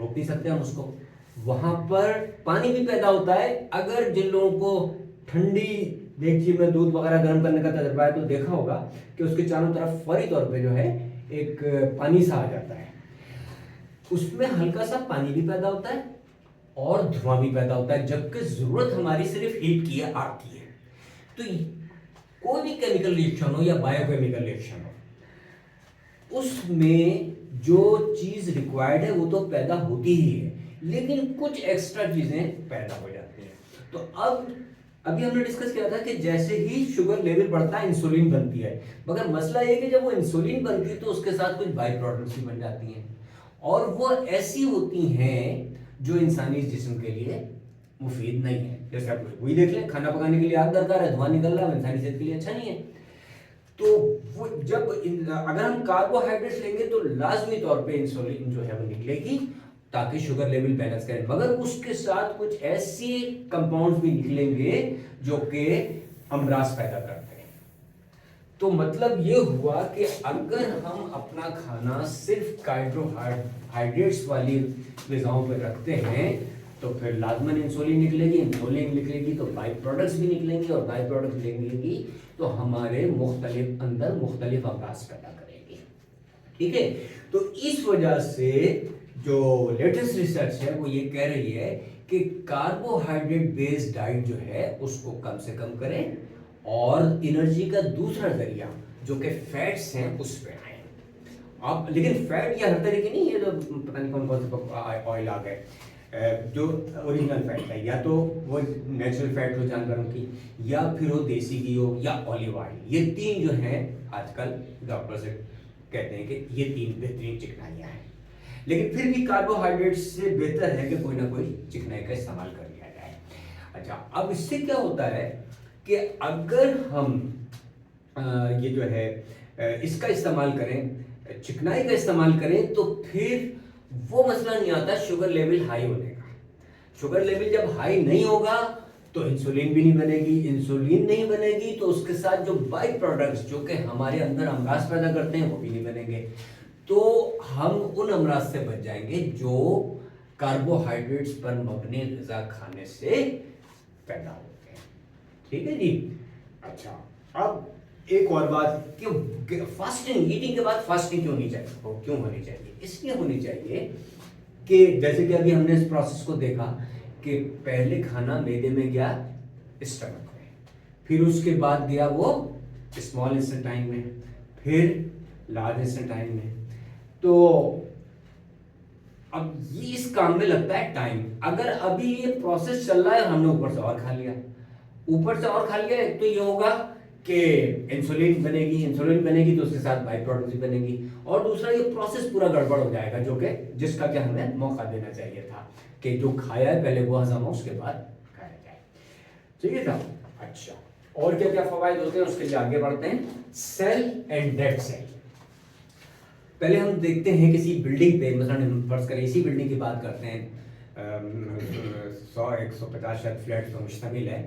रोक नहीं सकते हम उसको। वहां पर पानी भी पैदा होता है। अगर जिन लोगों को ठंडी देगची में दूध वगैरह गर्म करने का तजर्बा है तो देखा होगा कि उसके चारों तरफ फौरी तौर पे जो है एक पानी सा आ जाता है, उसमें हल्का सा पानी भी पैदा होता है और धुआं भी पैदा होता है, जबकि जरूरत हमारी सिर्फ हीट की है, आग की है। तो कोई भी केमिकल रिएक्शन हो या बायोकेमिकल रिएक्शन हो, उसमें जो चीज रिक्वायर्ड है वो तो पैदा होती ही है, लेकिन कुछ एक्स्ट्रा चीजें पैदा हो जाती हैं। तो अब अभी हमने डिस्कस किया था कि जैसे ही शुगर लेवल बढ़ता है इंसुलिन बनती है, मगर मसला ये कि जब वो इंसुलिन बनती है तो उसके साथ कुछ बाई प्रोडक्ट्स भी बन जाती हैं, और वो ऐसी होती हैं जो इंसानी जिस्म के लिए मुफीद नहीं है। जैसे आप वही देख लें, खाना पकाने के लिए आग दरकार है, धुआं निकल रहा है, इंसानी सेहत के लिए अच्छा नहीं है। तो वो जब अगर हम कार्बोहाइड्रेट्स लेंगे तो लाजमी तौर पे इंसुलिन जो है वो निकलेगी ताकि शुगर लेवल बैलेंस करें, मगर उसके साथ कुछ ऐसे कंपाउंड्स भी निकलेंगे जो कि अमराज पैदा करते हैं। तो मतलब ये हुआ कि अगर हम अपना खाना सिर्फ कार्बोहाइड्रेट्स वाली ग़िज़ाओं पर रखते हैं तो फिर लाजमन इंसुलिन निकलेगी, इंसुलिन निकलेगी तो बाई प्रोडक्ट्स भी निकलेंगी, और बाई प्रोडक्ट्स निकलेगी तो हमारे मुख्तलिफ अंदर मुख्तलिफ अमराज पैदा करेंगी। ठीक है, तो इस वजह से जो लेटेस्ट रिसर्च है वो ये कह रही है कि कार्बोहाइड्रेट बेस्ड डाइट जो है उसको कम से कम करें, और एनर्जी का दूसरा जरिया जो कि फैट्स हैं उस पे आए आप। लेकिन फैट या हर तरह की नहीं है, जो पता नहीं कौन कौन से ऑयल आ गए, जो ओरिजिनल फैट है, या तो वो नेचुरल फैट हो जानवरों की, या फिर वो देसी घी हो, या ऑलिव ऑयल। ये तीन जो हैं आजकल डॉक्टर से कहते हैं कि ये तीन बेहतरीन चिकनाइयाँ हैं। लेकिन फिर भी कार्बोहाइड्रेट से बेहतर है कि कोई ना कोई चिकनाई का इस्तेमाल कर लिया जाए। अच्छा, अब इससे क्या होता है कि अगर हम ये जो है इसका इस्तेमाल करें, चिकनाई का इस्तेमाल करें, तो फिर वो मसला नहीं आता शुगर लेवल हाई होने का। शुगर लेवल जब हाई नहीं होगा तो इंसुलिन भी नहीं बनेगी, इंसुलिन नहीं बनेगी तो उसके साथ जो बाई प्रोडक्ट्स जो कि हमारे अंदर अमराज पैदा करते हैं वो भी नहीं बनेंगे, तो हम उन अमराज से बच जाएंगे जो कार्बोहाइड्रेट्स पर मबनी ग़िज़ा खाने से पैदा होते हैं। ठीक है जी। अच्छा, अब एक और बात कि फास्टिंग, ईटिंग के बाद फास्टिंग क्यों नहीं चाहिए, क्यों होनी चाहिए? इसलिए होनी चाहिए कि जैसे कि अभी हमने इस प्रोसेस को देखा कि पहले खाना मैदे में गया स्टमक में, फिर उसके बाद गया वो स्मॉल इंटेस्टाइन में, फिर लार्ज इंटेस्टाइन में। तो अब ये इस काम में लगता है टाइम। अगर अभी ये प्रोसेस चल रहा है और हमने ऊपर से और खा लिया, एक तो ये होगा कि इंसुलिन बनेगी तो उसके साथ बाई प्रोडक्ट्स भी बनेगी, और दूसरा ये प्रोसेस पूरा गड़बड़ हो जाएगा जो कि जिसका कि हमें मौका देना चाहिए था कि जो खाया है पहले वो हजम हो, उसके बाद खाया जाए। ठीक है। अच्छा, और क्या क्या फवायद होते हैं उसके लिए आगे बढ़ते हैं। Cell and dead cell. पहले हम देखते हैं किसी बिल्डिंग पे, मतलब हम फर्ज करें इसी बिल्डिंग की बात करते हैं, 100-150 शायद फ्लैट पर मुश्तमिल है।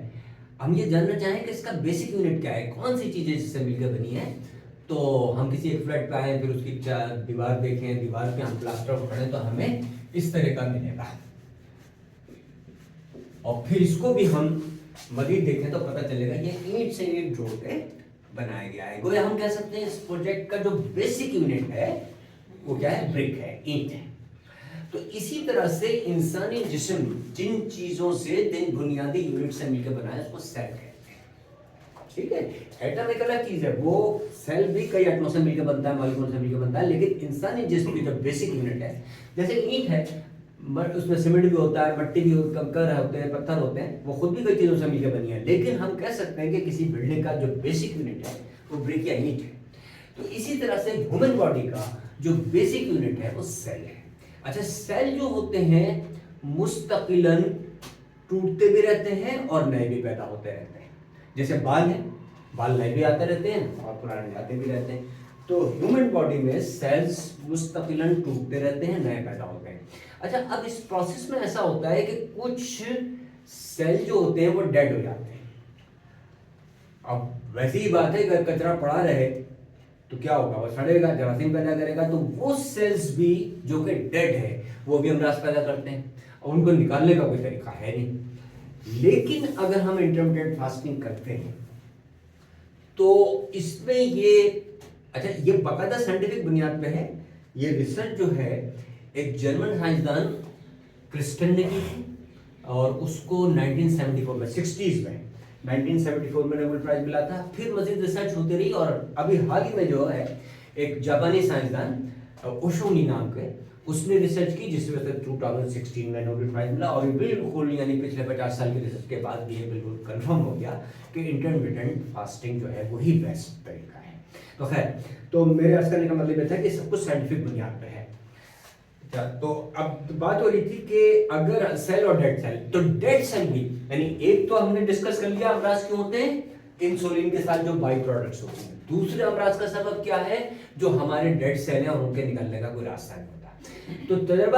हम ये जानना चाहें कि इसका बेसिक यूनिट क्या है, कौन सी चीज़ें जिससे मिलकर बनी है। तो हम किसी एक फ्लैट पे आए, फिर उसकी दीवार देखें, दीवार पे हम प्लास्टर पकड़ें तो हमें इस तरह का मिलेगा, और फिर इसको भी हम मजीद देखें तो पता चलेगा ये ईंट से ईंट जोड़ के बनाया गया है। गोया हम कह सकते हैं इस प्रोजेक्ट का जो बेसिक यूनिट है वो क्या है, ब्रिक है, ईंट है। तो इसी तरह से इंसानी जिस्म जिन चीजों से, जिन बुनियादी यूनिट से मिलकर बना है उसको सेल कहते हैं। ठीक है, एटम एक अलग चीज है, वो सेल भी कई एटमों से मिलकर बनता है, मॉलिक्यूल से मिलकर बनता है, लेकिन इंसानी जिस्म की जो बेसिक यूनिट है, जैसे ईंट है, उसमें सीमेंट भी होता है, मट्टी भी, कंकर होते हैं, पत्थर होते हैं, वो खुद भी कई चीजों से मिलकर बनी है, लेकिन हम कह सकते हैं कि किसी बिल्डिंग का जो बेसिक यूनिट है वो ब्रिक या ईंट है। तो इसी तरह से ह्यूमन बॉडी का जो बेसिक यूनिट है वो सेल है। अच्छा, सेल जो होते हैं मुस्तकिलन टूटते भी रहते हैं और नए भी पैदा होते रहते हैं। जैसे बाल हैं, बाल नए भी आते रहते हैं और पुराने जाते भी रहते हैं। तो ह्यूमन बॉडी में सेल्स मुस्तकिलन टूटते रहते हैं, नए पैदा होते हैं। अच्छा, अब इस प्रोसेस में ऐसा होता है कि कुछ सेल जो होते हैं वो डेड हो जाते हैं। अब वैसी ही बात है, अगर कचरा पड़ा रहे तो क्या होगा, वो सड़ेगा, जरासीम पैदा करेगा, तो वो सेल्स भी जो कि डेड है वो भी अमराज पैदा करते हैं और उनको निकालने का कोई तरीका है नहीं। लेकिन अगर हम इंटरमिटेंट फास्टिंग करते हैं तो इसमें ये, अच्छा ये बाकायदा साइंटिफिक बुनियाद पे है। ये रिसर्च जो है एक जर्मन साइंसदान क्रिस्टन ने की थी और उसको 1974 में 60s में 1974 में नोबेल प्राइज मिला था। फिर मजीद रिसर्च होती रही और अभी हाल ही में जो है एक जापानी साइंसदान ओशोनी नाम के, उसने रिसर्च की जिसमें से 2016 में नोबेल प्राइज मिला। और ये बिल्कुल यानी पिछले 50 साल की रिसर्च के बाद भी ये बिल्कुल कंफर्म हो गया कि इंटरमिटेंट फास्टिंग जो है वही बेस्ट तरीका है। तो खैर, तो मेरे अर्ज करने का मतलब ये था कि सब कुछ साइंटिफिक बुनियाद पे है। तो अब बात हो रही थी कि अगर सेल और डेड सेल, तो डेड सेल भी यानी एक तो हमने डिस्कस कर लिया अमराज क्यों होते हैं, इंसुलिन के साथ जो बाई प्रोडक्ट्स होते हैं। दूसरे अमराज का सबब क्या है, जो हमारे डेड सेल हैं और उनके निकलने का कोई रास्ता नहीं होता। तो तजर्बा